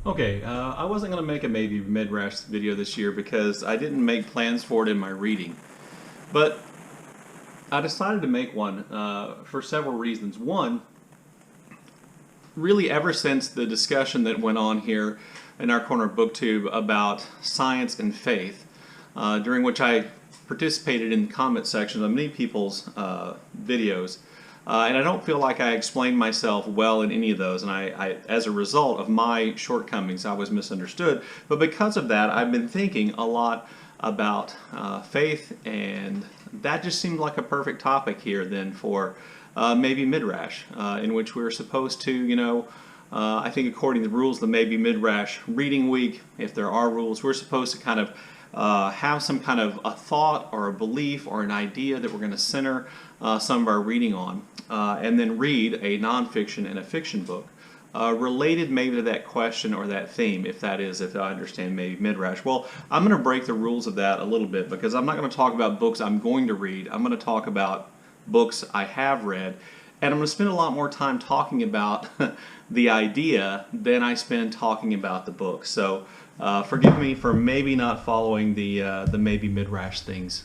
Okay, I wasn't going to make a maybe Midrash video this year because I didn't make plans for it in my reading. But I decided to make one for several reasons. One, really ever since the discussion that went on here in our corner of BookTube about science and faith, during which I participated in the comment section of many people's videos. And I don't feel like I explained myself well in any of those, and as a result of my shortcomings, I was misunderstood. But because of that, I've been thinking a lot about faith, and that just seemed like a perfect topic here then for maybe Midrash, in which we're supposed to, I think according to the rules, the maybe Midrash reading week, if there are rules, we're supposed to kind of have some kind of a thought or a belief or an idea that we're going to center some of our reading on, and then read a nonfiction and a fiction book related maybe to that question or that theme, if I understand maybe Midrash. Well, I'm going to break the rules of that a little bit because I'm not going to talk about books I'm going to read. I'm going to talk about books I have read, and I'm going to spend a lot more time talking about the idea than I spend talking about the book. So forgive me for maybe not following the maybe Midrash things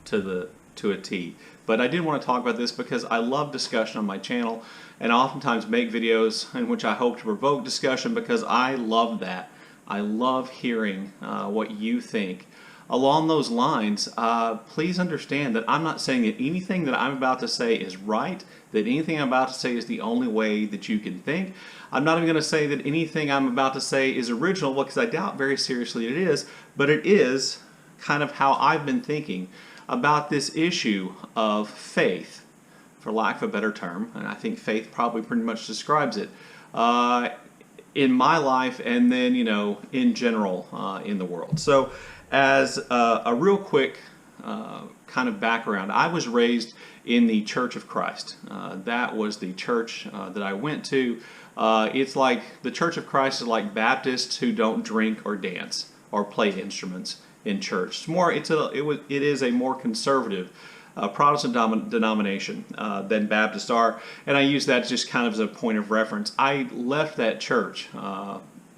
to a T. But I did want to talk about this because I love discussion on my channel, and I oftentimes make videos in which I hope to provoke discussion because I love that. I love hearing what you think. Along those lines, please understand that I'm not saying that anything that I'm about to say is right, that anything I'm about to say is the only way that you can think. I'm not even going to say that anything I'm about to say is original because I doubt very seriously it is, but it is kind of how I've been thinking about this issue of faith, for lack of a better term, and I think faith probably pretty much describes it, in my life and then, in general in the world. So as a real quick kind of background, I was raised in the Church of Christ. That was the church that I went to. It's like the Church of Christ is like Baptists who don't drink or dance or play instruments in church. It is a more conservative Protestant denomination than Baptists are, and I use that just kind of as a point of reference. I left that church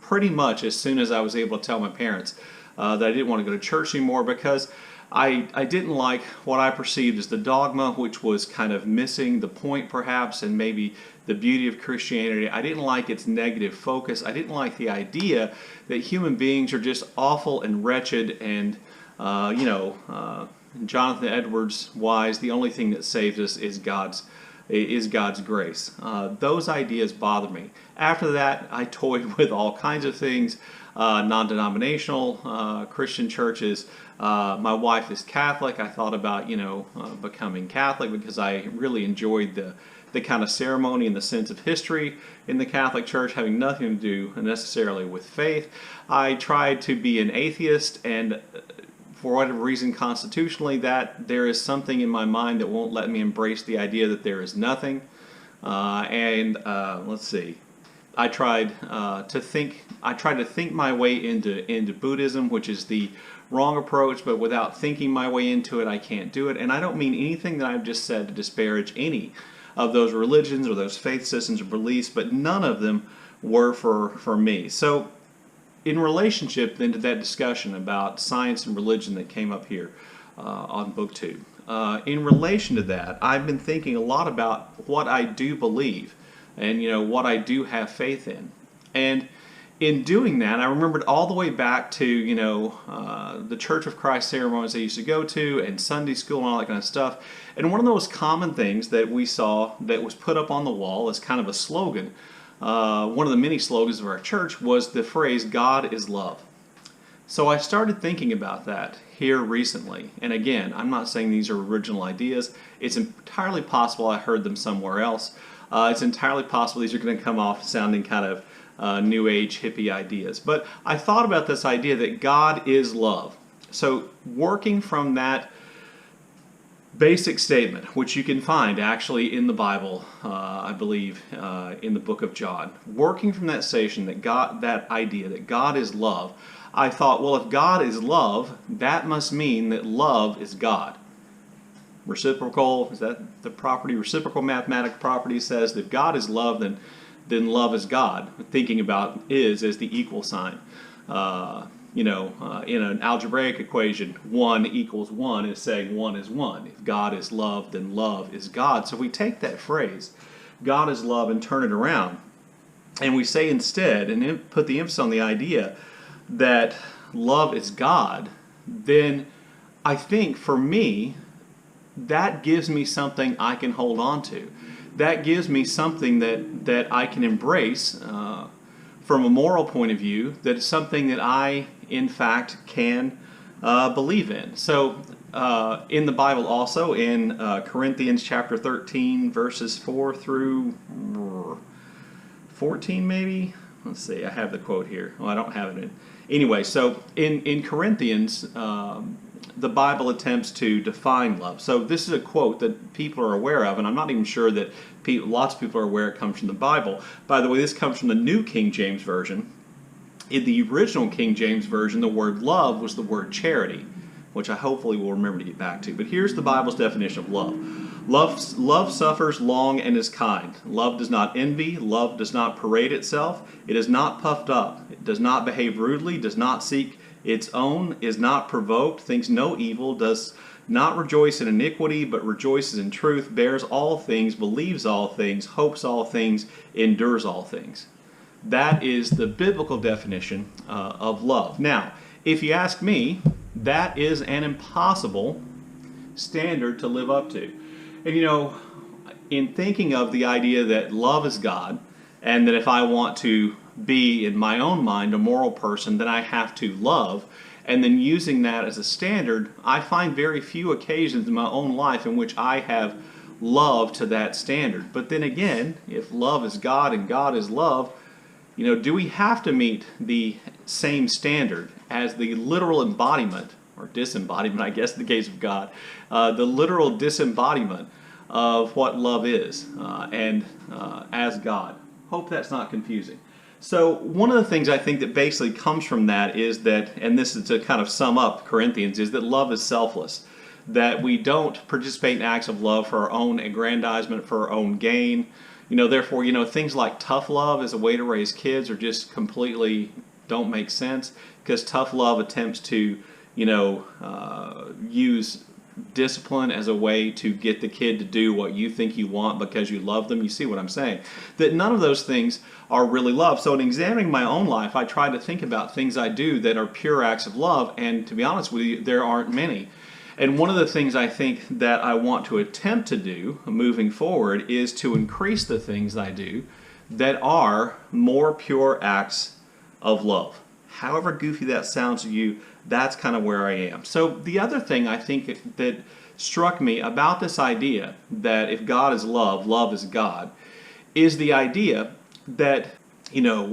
pretty much as soon as I was able to tell my parents that I didn't want to go to church anymore because I didn't like what I perceived as the dogma, which was kind of missing the point perhaps and maybe the beauty of Christianity. I didn't like its negative focus. I didn't like the idea that human beings are just awful and wretched and, Jonathan Edwards wise, the only thing that saves us is God's grace. Those ideas bother me. After that, I toyed with all kinds of things, non-denominational Christian churches. My wife is Catholic. I thought about, becoming Catholic because I really enjoyed the kind of ceremony and the sense of history in the Catholic Church, having nothing to do necessarily with faith. I tried to be an atheist, and for whatever reason, constitutionally, that there is something in my mind that won't let me embrace the idea that there is nothing. Let's see. I tried to think my way into Buddhism, which is the wrong approach, but without thinking my way into it, I can't do it. And I don't mean anything that I've just said to disparage any of those religions or those faith systems or beliefs, but none of them were for me. So in relationship then to that discussion about science and religion that came up here on BookTube, in relation to that, I've been thinking a lot about what I do believe and what I do have faith in. And in doing that, I remembered all the way back to the Church of Christ ceremonies I used to go to and Sunday school and all that kind of stuff. And one of those common things that we saw that was put up on the wall as kind of a slogan, one of the many slogans of our church, was the phrase, "God is love." So I started thinking about that here recently. And again, I'm not saying these are original ideas. It's entirely possible I heard them somewhere else. It's entirely possible these are going to come off sounding kind of New Age hippie ideas. But I thought about this idea that God is love. So working from that basic statement, which you can find actually in the Bible, I believe, in the book of John, working from that station that idea that God is love, I thought, well, if God is love, that must mean that love is God. Reciprocal, is that the property? Reciprocal mathematical property says that if God is love, then then love is God. Thinking about is as the equal sign. In an algebraic equation, 1 equals 1 is saying 1 is 1. If God is love, then love is God. So we take that phrase, God is love, and turn it around. And we say instead, and put the emphasis on the idea that love is God, then I think for me, that gives me something I can hold on to. That gives me something that I can embrace from a moral point of view, that is something that I, in fact, can believe in. So in the Bible also, in Corinthians chapter 13, verses 4 through 14 maybe? Let's see, I have the quote here. Well, I don't have it in. Anyway, so in Corinthians, the Bible attempts to define love. So this is a quote that people are aware of, and I'm not even sure that lots of people are aware it comes from the Bible. By the way, this comes from the New King James Version. In the original King James Version, the word love was the word charity, which I hopefully will remember to get back to. But here's the Bible's definition of love. Love suffers long and is kind. Love does not envy. Love does not parade itself. It is not puffed up. It does not behave rudely, does not seek its own, is not provoked, thinks no evil, does not rejoice in iniquity, but rejoices in truth, bears all things, believes all things, hopes all things, endures all things. That is the biblical definition of love. Now, if you ask me, that is an impossible standard to live up to. And in thinking of the idea that love is God, and that if I want to be, in my own mind, a moral person, then I have to love, and then using that as a standard, I find very few occasions in my own life in which I have love to that standard. But then again, if love is God and God is love, do we have to meet the same standard as the literal embodiment, or disembodiment, I guess in the case of God, the literal disembodiment of what love is, and as God? Hope that's not confusing. So one of the things I think that basically comes from that is that, and this is to kind of sum up Corinthians, is that love is selfless. That we don't participate in acts of love for our own aggrandizement, for our own gain. Therefore, things like tough love as a way to raise kids are just completely don't make sense, because tough love attempts to, use discipline as a way to get the kid to do what you think you want because you love them. You see what I'm saying? That none of those things are really love. So in examining my own life, I try to think about things I do that are pure acts of love, and to be honest with you, there aren't many. And one of the things I think that I want to attempt to do moving forward is to increase the things I do that are more pure acts of love. However goofy that sounds to you, that's kind of where I am. So the other thing I think that struck me about this idea that if God is love, love is God, is the idea that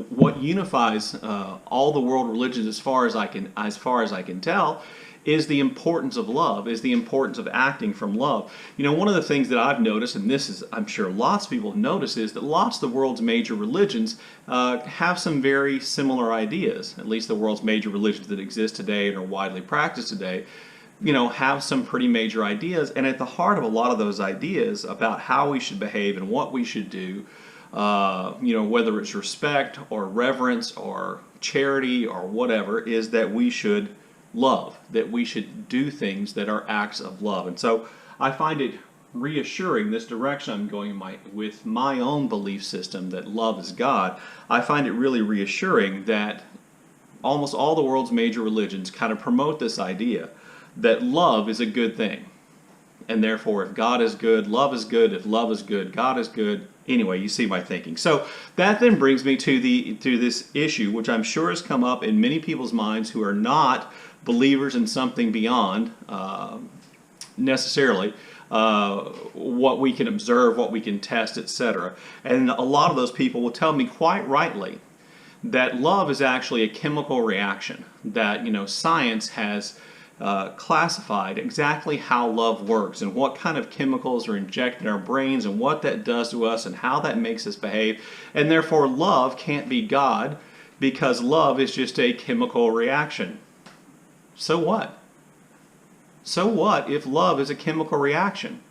what unifies all the world religions, as far as I can tell, is the importance of love, is the importance of acting from love. One of the things that I've noticed, and this is, I'm sure lots of people have noticed, is that lots of the world's major religions have some very similar ideas. At least the world's major religions that exist today and are widely practiced today, have some pretty major ideas. And at the heart of a lot of those ideas about how we should behave and what we should do, whether it's respect or reverence or charity or whatever, is that we should love, that we should do things that are acts of love. And so I find it reassuring, this direction I'm going with my own belief system that love is God. I find it really reassuring that almost all the world's major religions kind of promote this idea that love is a good thing. And therefore, if God is good, love is good. If love is good, God is good. Anyway, you see my thinking. So that then brings me to this issue, which I'm sure has come up in many people's minds who are not believers in something beyond necessarily what we can observe, what we can test, etc. And a lot of those people will tell me quite rightly that love is actually a chemical reaction, that science has classified exactly how love works and what kind of chemicals are injected in our brains and what that does to us and how that makes us behave. And therefore love can't be God, because love is just a chemical reaction. So what? So what if love is a chemical reaction?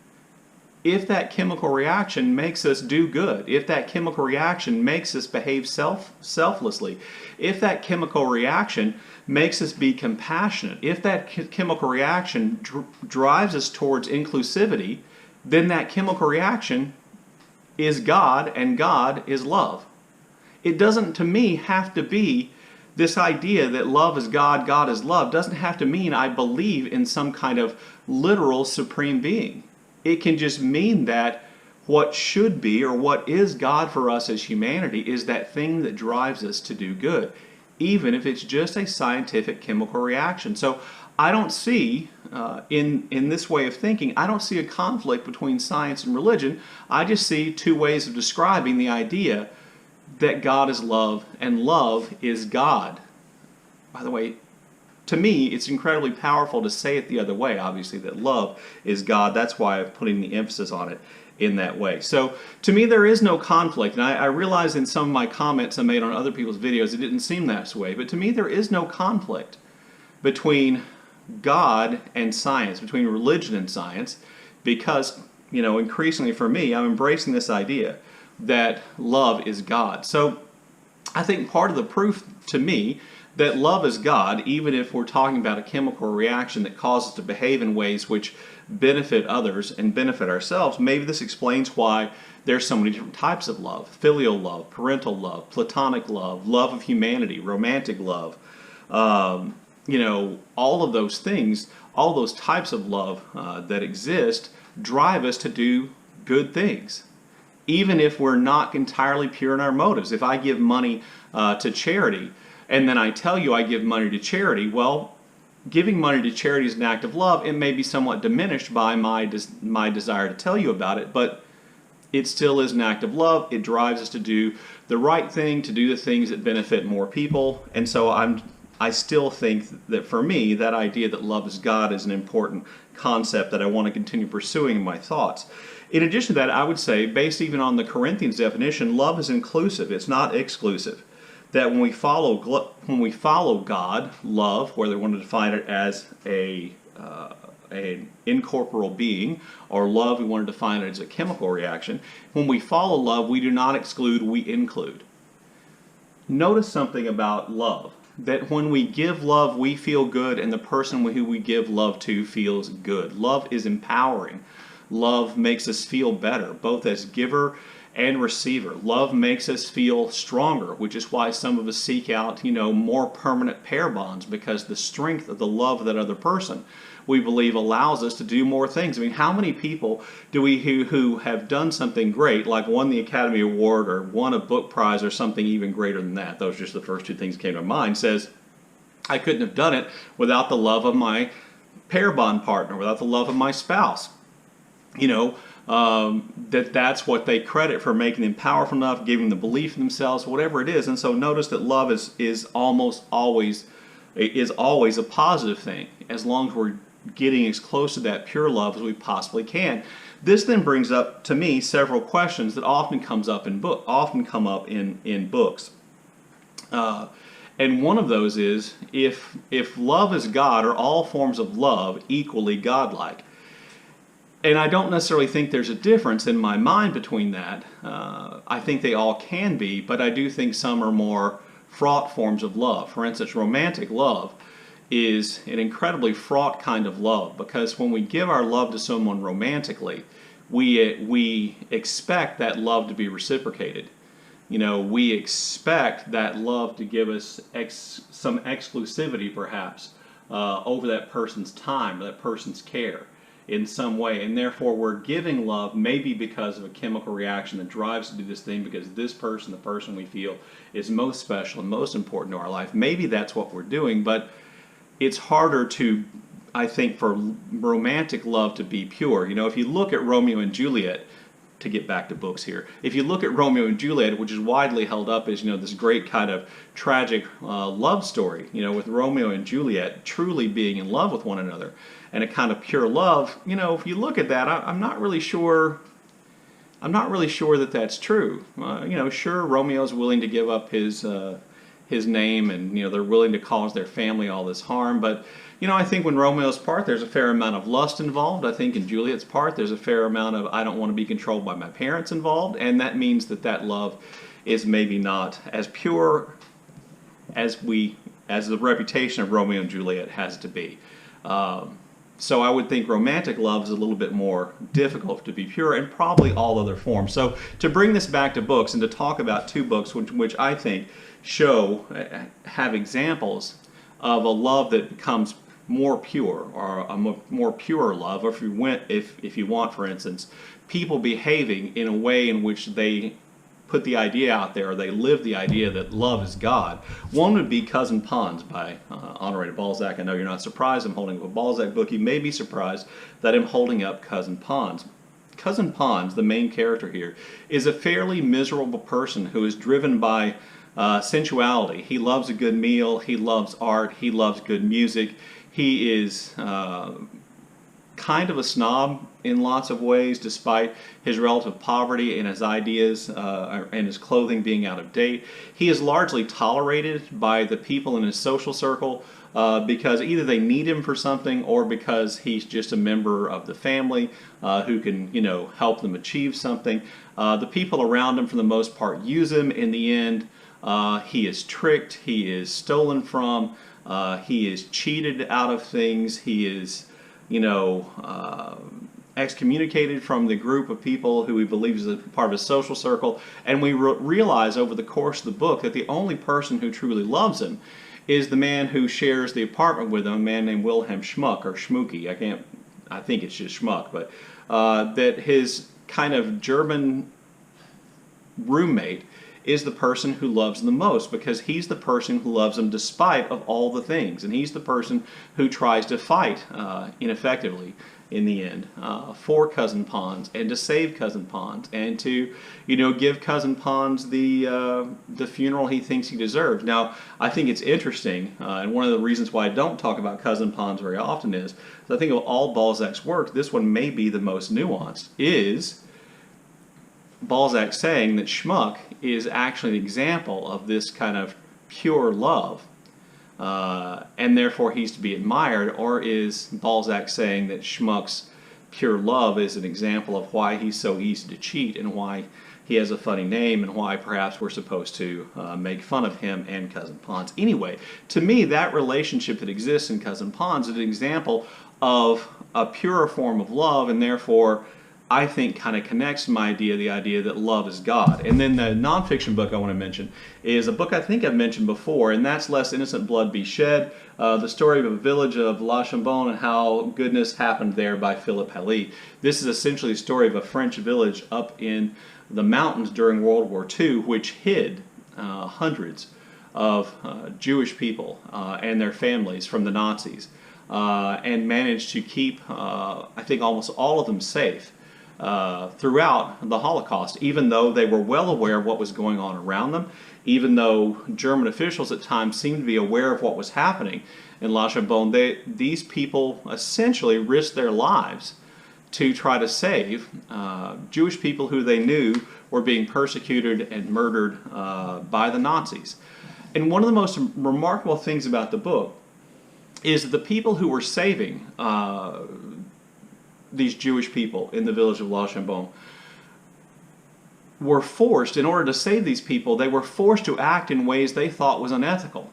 if that chemical reaction makes us do good, if that chemical reaction makes us behave selflessly, if that chemical reaction makes us be compassionate, if that chemical reaction drives us towards inclusivity, then that chemical reaction is God, and God is love. It doesn't, to me, have to be this idea that love is God, God is love, doesn't have to mean I believe in some kind of literal supreme being. It can just mean that what should be, or what is God for us as humanity, is that thing that drives us to do good, even if it's just a scientific chemical reaction. So I don't see, in this way of thinking, I don't see a conflict between science and religion. I just see two ways of describing the idea that God is love and love is God. By the way, to me, it's incredibly powerful to say it the other way, obviously, that love is God. That's why I'm putting the emphasis on it in that way. So, to me, there is no conflict. And I realize in some of my comments I made on other people's videos, it didn't seem that way. But to me, there is no conflict between God and science, between religion and science, because, increasingly for me, I'm embracing this idea that love is God. So, I think part of the proof to me that love is God, even if we're talking about a chemical reaction that causes us to behave in ways which benefit others and benefit ourselves, maybe this explains why there's so many different types of love. Filial love, parental love, platonic love, love of humanity, romantic love. All of those things, all those types of love that exist drive us to do good things, even if we're not entirely pure in our motives. If I give money to charity, and then I tell you I give money to charity, well, giving money to charity is an act of love. It may be somewhat diminished by my desire to tell you about it, but it still is an act of love. It drives us to do the right thing, to do the things that benefit more people. And so I still think that for me, that idea that love is God is an important concept that I want to continue pursuing in my thoughts. In addition to that, I would say, based even on the Corinthians definition, love is inclusive. It's not exclusive. That when we follow God, love, whether we want to define it as an incorporeal being, or love, we want to define it as a chemical reaction. When we follow love, we do not exclude, we include. Notice something about love, that when we give love, we feel good, and the person who we give love to feels good. Love is empowering. Love makes us feel better, both as giver and receiver. Love makes us feel stronger, which is why some of us seek out, more permanent pair bonds, because the strength of the love of that other person, we believe, allows us to do more things. I mean, how many people do we who have done something great, like won the Academy Award or won a book prize or something even greater than that? Those are just the first two things that came to mind. Says, I couldn't have done it without the love of my pair bond partner, without the love of my spouse. That's what they credit for making them powerful enough, giving the belief in themselves, whatever it is. And so notice that love is almost always a positive thing, as long as we're getting as close to that pure love as we possibly can. This then brings up to me several questions that often come up in books. And one of those is, if love is God, are all forms of love equally godlike? And I don't necessarily think there's a difference in my mind between that. I think they all can be, but I do think some are more fraught forms of love. For instance, romantic love is an incredibly fraught kind of love, because when we give our love to someone romantically, we expect that love to be reciprocated. We expect that love to give us some exclusivity, perhaps, over that person's time, or that person's care in some way, and therefore we're giving love maybe because of a chemical reaction that drives us to do this thing, because this person, the person we feel is most special and most important to our life. Maybe that's what we're doing, but it's harder to, I think, for romantic love to be pure. If you look at Romeo and Juliet, to get back to books here, if you look at Romeo and Juliet, which is widely held up as this great kind of tragic love story, with Romeo and Juliet truly being in love with one another, and a kind of pure love, if you look at that, I'm not really sure that that's true. Sure, Romeo's willing to give up his his name, and they're willing to cause their family all this harm. But I think when Romeo's part, there's a fair amount of lust involved. I think in Juliet's part, there's a fair amount of I don't want to be controlled by my parents involved, and that means that love is maybe not as pure as the reputation of Romeo and Juliet has to be. So I would think romantic love is a little bit more difficult to be pure, and probably all other forms. So to bring this back to books and to talk about two books which I think have examples of a love that becomes more pure, or a more pure love, or if you want, for instance, people behaving in a way in which they put the idea out there, or they live the idea that love is God. One would be Cousin Pons by Honoré de Balzac. I know you're not surprised I'm holding up a Balzac book. You may be surprised that I'm holding up Cousin Pons. Cousin Pons, the main character here, is a fairly miserable person who is driven by sensuality. He loves a good meal, he loves art, he loves good music. He is kind of a snob in lots of ways, despite his relative poverty and his ideas and his clothing being out of date. He is largely tolerated by the people in his social circle because either they need him for something, or because he's just a member of the family who can, help them achieve something. The people around him, for the most part, use him. In the end, he is tricked, he is stolen from, he is cheated out of things, he is excommunicated from the group of people who he believes is a part of his social circle. And we realize over the course of the book that the only person who truly loves him is the man who shares the apartment with him, a man named Wilhelm Schmuck, or Schmucky. I think it's just Schmuck, but that his kind of German roommate is the person who loves him the most, because he's the person who loves him despite of all the things, and he's the person who tries to fight ineffectively in the end for Cousin Pons, and to save Cousin Pons, and to give Cousin Pons the funeral he thinks he deserves. Now, I think it's interesting, and one of the reasons why I don't talk about Cousin Pons very often is I think of all Balzac's work, this one may be the most nuanced, is Balzac saying that Schmuck is actually an example of this kind of pure love, and therefore he's to be admired? Or is Balzac saying that Schmuck's pure love is an example of why he's so easy to cheat, and why he has a funny name, and why perhaps we're supposed to make fun of him and Cousin Pons? Anyway, to me, that relationship that exists in Cousin Pons is an example of a purer form of love, and therefore I think kind of connects the idea that love is God. And then the nonfiction book I want to mention is a book I think I've mentioned before, and that's Lest Innocent Blood Be Shed, the story of a village of La Chambon and how goodness happened there by Philippe Hallie. This is essentially a story of a French village up in the mountains during World War II, which hid hundreds of Jewish people and their families from the Nazis, and managed to keep, I think, almost all of them safe throughout the Holocaust, even though they were well aware of what was going on around them, even though German officials at times seemed to be aware of what was happening in La Chambon. These people essentially risked their lives to try to save Jewish people who they knew were being persecuted and murdered by the Nazis. And one of the most remarkable things about the book is that the people who were saving these Jewish people in the village of La Chambon were forced, in order to save these people, they were forced to act in ways they thought was unethical.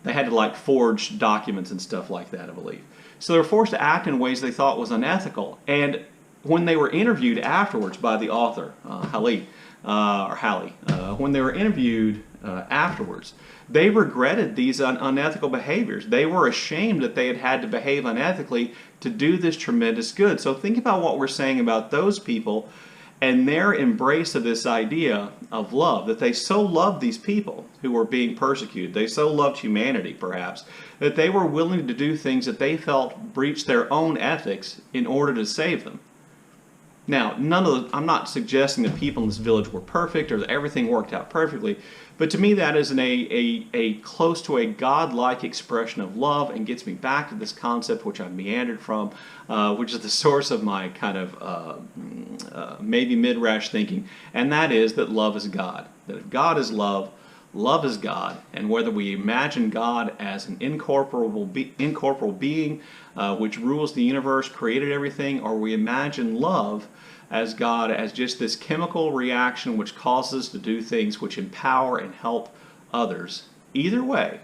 They had to forge documents and stuff like that, I believe. So they were forced to act in ways they thought was unethical. And when they were interviewed afterwards by the author, Hallie, when they were interviewed afterwards, they regretted these unethical behaviors. They were ashamed that they had had to behave unethically to do this tremendous good. So think about what we're saying about those people and their embrace of this idea of love, that they so loved these people who were being persecuted. They so loved humanity, perhaps, that they were willing to do things that they felt breached their own ethics in order to save them. Now, I'm not suggesting that people in this village were perfect or that everything worked out perfectly, but to me that is a close to a godlike expression of love, and gets me back to this concept which I've meandered from, which is the source of my kind of maybe Midrash thinking, and that is that love is God. That if God is love, love is God, and whether we imagine God as an incorporeal being which rules the universe, created everything, or we imagine love as God as just this chemical reaction which causes us to do things which empower and help others. Either way,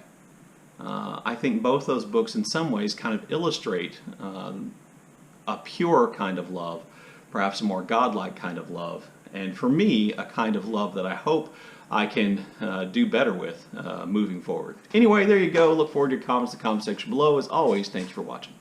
I think both those books in some ways kind of illustrate a pure kind of love, perhaps a more godlike kind of love, and for me, a kind of love that I hope I can do better with moving forward. Anyway, there you go. Look forward to your comments in the comment section below. As always, thanks for watching.